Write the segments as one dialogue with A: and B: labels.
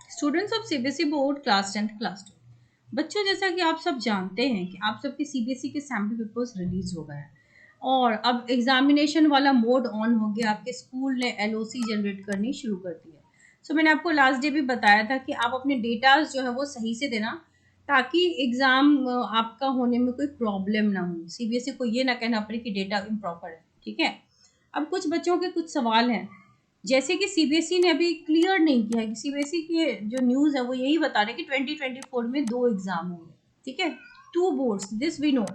A: Students of CBSE board class 10th class 2। बच्चों, जैसा कि आप सब जानते हैं कि आप सबके सीबीएसई के सैम्पल पेपर्स रिलीज हो गए हैं और अब एग्जामिनेशन वाला मोड ऑन हो गया। आपके स्कूल ने एलओसी जनरेट करनी शुरू कर दी है। सो मैंने आपको लास्ट डे भी बताया था कि आप अपने डेटाज जो है वो सही से देना, ताकि एग्जाम आपका होने में कोई प्रॉब्लम ना हो। सीबीएसई को ये ना कहना पड़े कि डेटा इम्प्रॉपर है। ठीक है, अब कुछ बच्चों के कुछ सवाल हैं, जैसे कि सीबीएसई ने अभी क्लियर नहीं किया है कि सीबीएसई के जो न्यूज़ है वो यही बता रहे हैं कि 2024 में 2 एग्जाम होंगे। ठीक है, 2 बोर्ड्स, दिस वी नो।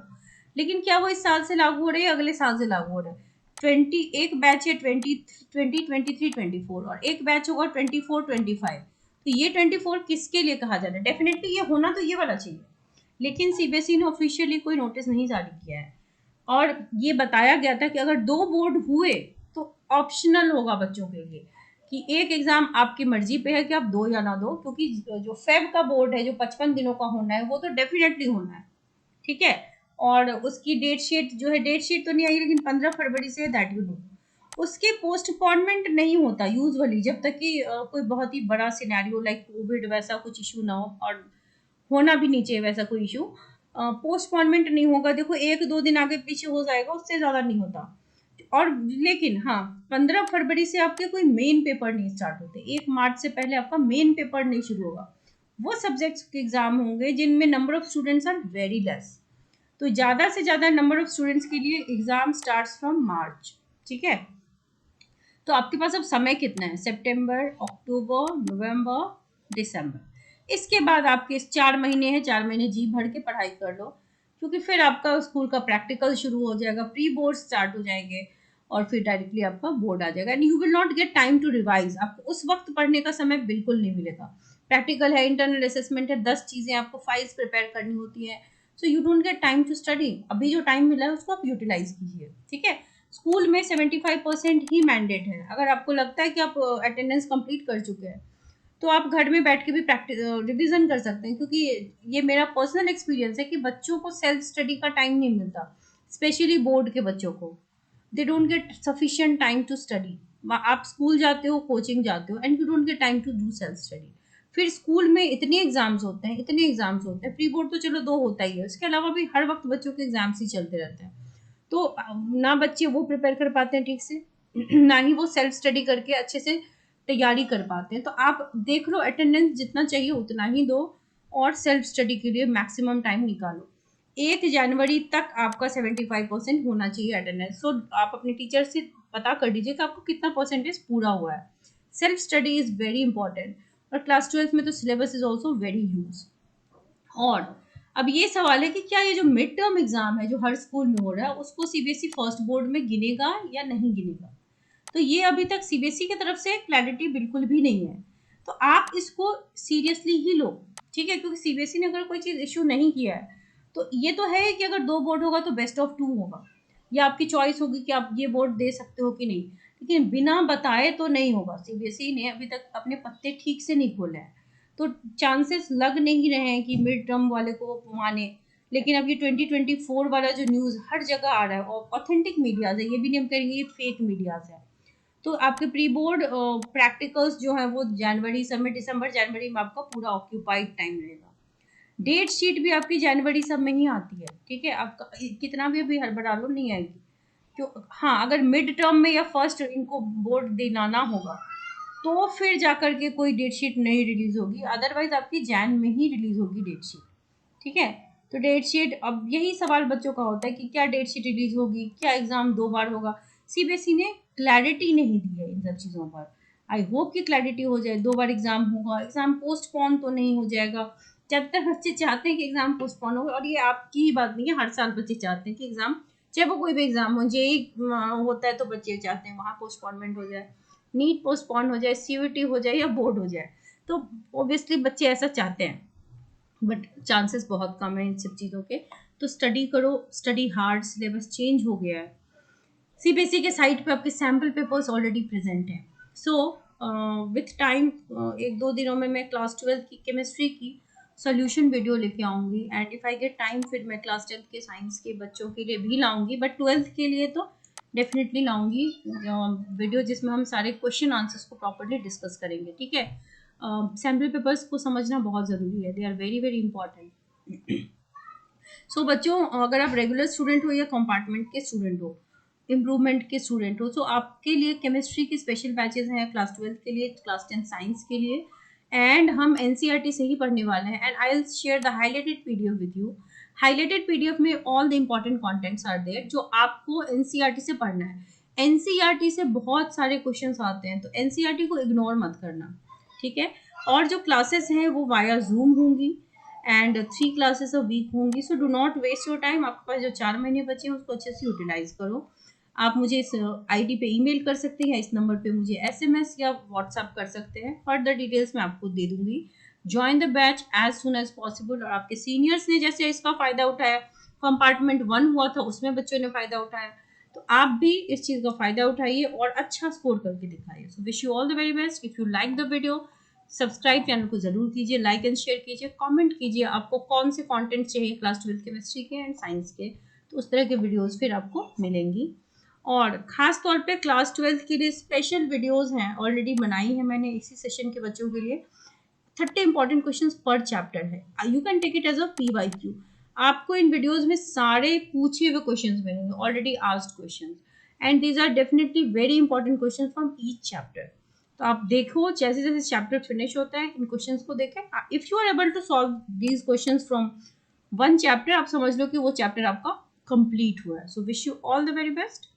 A: लेकिन क्या वो इस साल से लागू हो रहे हैं, अगले साल से लागू हो रहे हैं? 20 एक बैच है 2023-24 और एक बैच होगा 24-25। तो ये 24 किसके लिए कहा जा रहा है? डेफिनेटली ये होना तो ये वाला चाहिए, लेकिन सीबीएसई ने ऑफिशियली कोई नोटिस नहीं जारी किया है। और ये बताया गया था कि अगर 2 बोर्ड हुए तो ऑप्शनल होगा बच्चों के लिए कि एक एग्जाम आपकी मर्जी पे है कि आप दो या ना दो, क्योंकि जो फेब का बोर्ड है जो 55 दिनों का होना है वो तो डेफिनेटली होना है। ठीक है, और उसकी डेट शीट जो है, डेट शीट तो नहीं आई लेकिन 15 फरवरी से दैट यू नो। उसके पोस्टपोनमेंट नहीं होता यूजुअली जब तक कि कोई बहुत ही बड़ा सिनेरियो लाइक कोविड वैसा कुछ इशू ना हो, और होना भी नहीं चाहिए वैसा कोई इशू। पोस्टपोनमेंट नहीं होगा। देखो, एक दो दिन आगे पीछे हो जाएगा, उससे ज़्यादा नहीं होता। और लेकिन हाँ, 15 फरवरी से आपके कोई मेन पेपर नहीं स्टार्ट होते। 1 मार्च से पहले आपका मेन पेपर नहीं शुरू होगा। वो सब्जेक्ट्स के एग्जाम होंगे जिनमें number of students are very less. तो ज़्यादा से ज़्यादा नंबर ऑफ स्टूडेंट्स के लिए एग्जाम स्टार्ट्स फ्रॉम मार्च। ठीक है, तो आपके पास अब समय कितना है? सितंबर, अक्टूबर, नवंबर, दिसंबर। इसके बाद आपके 4 महीने हैं, 4 महीने जी भर के पढ़ाई कर लो, क्योंकि फिर आपका स्कूल का प्रैक्टिकल शुरू हो जाएगा, प्री बोर्ड स्टार्ट हो जाएंगे और फिर डायरेक्टली आपका बोर्ड आ जाएगा and you will not get time to revise. आपको उस वक्त पढ़ने का समय बिल्कुल नहीं मिलेगा। प्रैक्टिकल है, इंटरनल असेसमेंट है, 10 चीज़ें आपको फाइल्स प्रिपेयर करनी होती हैं। So you don't get time to study. अभी जो टाइम मिला है उसको आप यूटिलाइज कीजिए। ठीक है, स्कूल में 75% ही मैंडेट है। अगर आपको लगता है कि आप अटेंडेंस कंप्लीट कर चुके हैं तो आप घर में बैठ के भी प्रैक्टिस रिविजन कर सकते हैं, क्योंकि ये मेरा पर्सनल एक्सपीरियंस है कि बच्चों को सेल्फ स्टडी का टाइम नहीं मिलता, स्पेशली बोर्ड के बच्चों को। They don't get sufficient time to study. आप स्कूल जाते हो, कोचिंग जाते हो and you don't get time to do self study. फिर स्कूल में इतने एग्जाम्स होते हैं, इतने एग्जाम्स होते हैं। प्री बोर्ड तो चलो 2 होता ही है, उसके अलावा भी हर वक्त बच्चों के एग्जाम्स ही चलते रहते हैं। तो ना बच्चे वो प्रिपेयर कर पाते हैं ठीक से, ना ही वो सेल्फ स्टडी करके अच्छे से तैयारी कर पाते हैं। तो आप देख लो, अटेंडेंस जितना चाहिए उतना ही दो और सेल्फ स्टडी के लिए मैक्सिमम टाइम निकालो। 1 जनवरी तक आपका 75% होना चाहिए अटेंडेंस। सो आप अपने टीचर से पता कर लीजिए कि आपको कितना परसेंटेज पूरा हुआ है। Self study is very important. और क्लास 12 में तो syllabus is also very huge. और अब ये सवाल है कि क्या ये जो मिड टर्म एग्जाम है जो हर स्कूल में हो रहा है उसको सीबीएसई फर्स्ट बोर्ड में गिनेगा या नहीं गिनेगा? तो ये अभी तक सीबीएसई की तरफ से क्लैरिटी बिल्कुल भी नहीं है। तो आप इसको सीरियसली ही लो। ठीक है, क्योंकि सीबीएसई ने अगर कोई चीज़ इशू नहीं किया है तो ये तो है कि अगर 2 बोर्ड होगा तो बेस्ट ऑफ 2 होगा, या आपकी चॉइस होगी कि आप ये बोर्ड दे सकते हो कि नहीं। लेकिन बिना बताए तो नहीं होगा। सीबीएसई ने अभी तक अपने पत्ते ठीक से नहीं खोले हैं, तो चांसेस लग नहीं रहे हैं कि मिड टर्म वाले को माने। लेकिन अब ये 2024 वाला जो न्यूज़ हर जगह आ रहा है और ऑथेंटिक मीडियाज है, ये भी नहीं हम कहेंगे ये फेक मीडियाज है। तो आपके प्री बोर्ड प्रैक्टिकल्स जो है वो जनवरी सब में, दिसंबर जनवरी में आपका पूरा ऑक्यूपाइड टाइम रहेगा। डेट शीट भी आपकी जनवरी सब में ही आती है। ठीक है, आपका कितना भी अभी हड़बड़ा लो नहीं आएगी। क्यों? हाँ, अगर मिड टर्म में या फर्स्ट इनको बोर्ड दिलाना होगा तो फिर जाकर के कोई डेट शीट नहीं रिलीज होगी, अदरवाइज आपकी जैन में ही रिलीज होगी डेट शीट। ठीक है, तो डेट शीट, अब यही सवाल बच्चों का होता है कि क्या डेट शीट रिलीज होगी, क्या एग्जाम 2 बार होगा? सीबीएसई ने क्लैरिटी नहीं दी है इन सब चीज़ों पर। आई होप कि क्लैरिटी हो जाए। 2 बार एग्जाम होगा, एग्जाम पोस्टपोन तो नहीं हो जाएगा। जब तक बच्चे चाहते हैं कि एग्जाम पोस्टपोन हो, और ये आपकी ही बात नहीं है, हर साल बच्चे चाहते हैं कि एग्जाम, चाहे वो कोई भी एग्जाम हो, जेई होता है तो बच्चे चाहते हैं वहाँ पोस्टपोनमेंट हो जाए, नीट पोस्टपोन हो जाए, सीयूटी हो जाए या बोर्ड हो जाए। तो ऑब्वियसली बच्चे ऐसा चाहते हैं, बट चांसेस बहुत कम है इन सब चीज़ों के। तो स्टडी करो, स्टडी हार्ड। सिलेबस चेंज हो गया है। सीबीएसई के साइट पे आपके सैम्पल पेपर्स ऑलरेडी प्रेजेंट हैं। सो विथ टाइम 1-2 दिनों में मैं क्लास 12 की केमिस्ट्री की सॉल्यूशन वीडियो लेके आऊँगी and if I get time फिर मैं क्लास 10th के साइंस के बच्चों के लिए भी लाऊंगी, बट 12th के लिए तो डेफिनेटली लाऊंगी वीडियो जिसमें हम सारे क्वेश्चन आंसर्स को प्रॉपरली डिस्कस करेंगे। ठीक है, सैम्पल पेपर्स को समझना बहुत ज़रूरी है, they are very very important. So बच्चों, अगर आप रेगुलर स्टूडेंट हो या कंपार्टमेंट के स्टूडेंट हो, इम्प्रूवमेंट के स्टूडेंट हो, तो आपके लिए केमिस्ट्री की स्पेशल बैचेस हैं क्लास 12 के लिए, क्लास 10 साइंस के लिए, एंड हम एनसीईआरटी से ही पढ़ने वाले हैं। And I will share the highlighted PDF with you. Highlighted PDF में all the important contents are there जो आपको एनसीईआरटी से पढ़ना है। एनसीईआरटी से बहुत सारे क्वेश्चंस आते हैं, तो एनसीईआरटी को इग्नोर मत करना, ठीक है। और जो क्लासेस हैं वो वाया जूम होंगी एंड 3 क्लासेस अ वीक होंगी। So do not waste your time. आपके पास जो 4 महीने बचे हैं उसको अच्छे से यूटिलाइज करो। आप मुझे इस आईडी पे ईमेल कर सकते हैं, इस नंबर पे मुझे एसएमएस या व्हाट्सएप कर सकते हैं। फर्दर डिटेल्स मैं आपको दे दूंगी। Join the batch as soon as possible. और आपके सीनियर्स ने जैसे इसका फायदा उठाया, कंपार्टमेंट 1 हुआ था उसमें बच्चों ने फायदा उठाया, तो आप भी इस चीज़ का फायदा उठाइए और अच्छा स्कोर करके दिखाइए। So wish you all the very best. If you like the video, subscribe channel को जरूर कीजिए, लाइक एंड शेयर कीजिए, कमेंट कीजिए आपको कौन से कंटेंट चाहिए क्लास 12 केमिस्ट्री के एंड साइंस के, तो उस तरह के वीडियोस फिर आपको मिलेंगी। और ख़ास तौर पे क्लास 12 के लिए स्पेशल वीडियोस हैं, ऑलरेडी बनाई है मैंने इसी सेशन के बच्चों के लिए। 30 इंपॉर्टेंट क्वेश्चन पर चैप्टर है, you can take it as a PYQ। आपको इन वीडियोज में सारे पूछे हुए क्वेश्चन मिलेंगे, already asked question, and these are definitely very important question from each chapter. तो आप देखो जैसे जैसे चैप्टर फिनिश होता है इन क्वेश्चंस को देखें। If you are able to solve these questions from one chapter, आप समझ लो कि वो चैप्टर आपका कंप्लीट हुआ है। So wish you all the very best.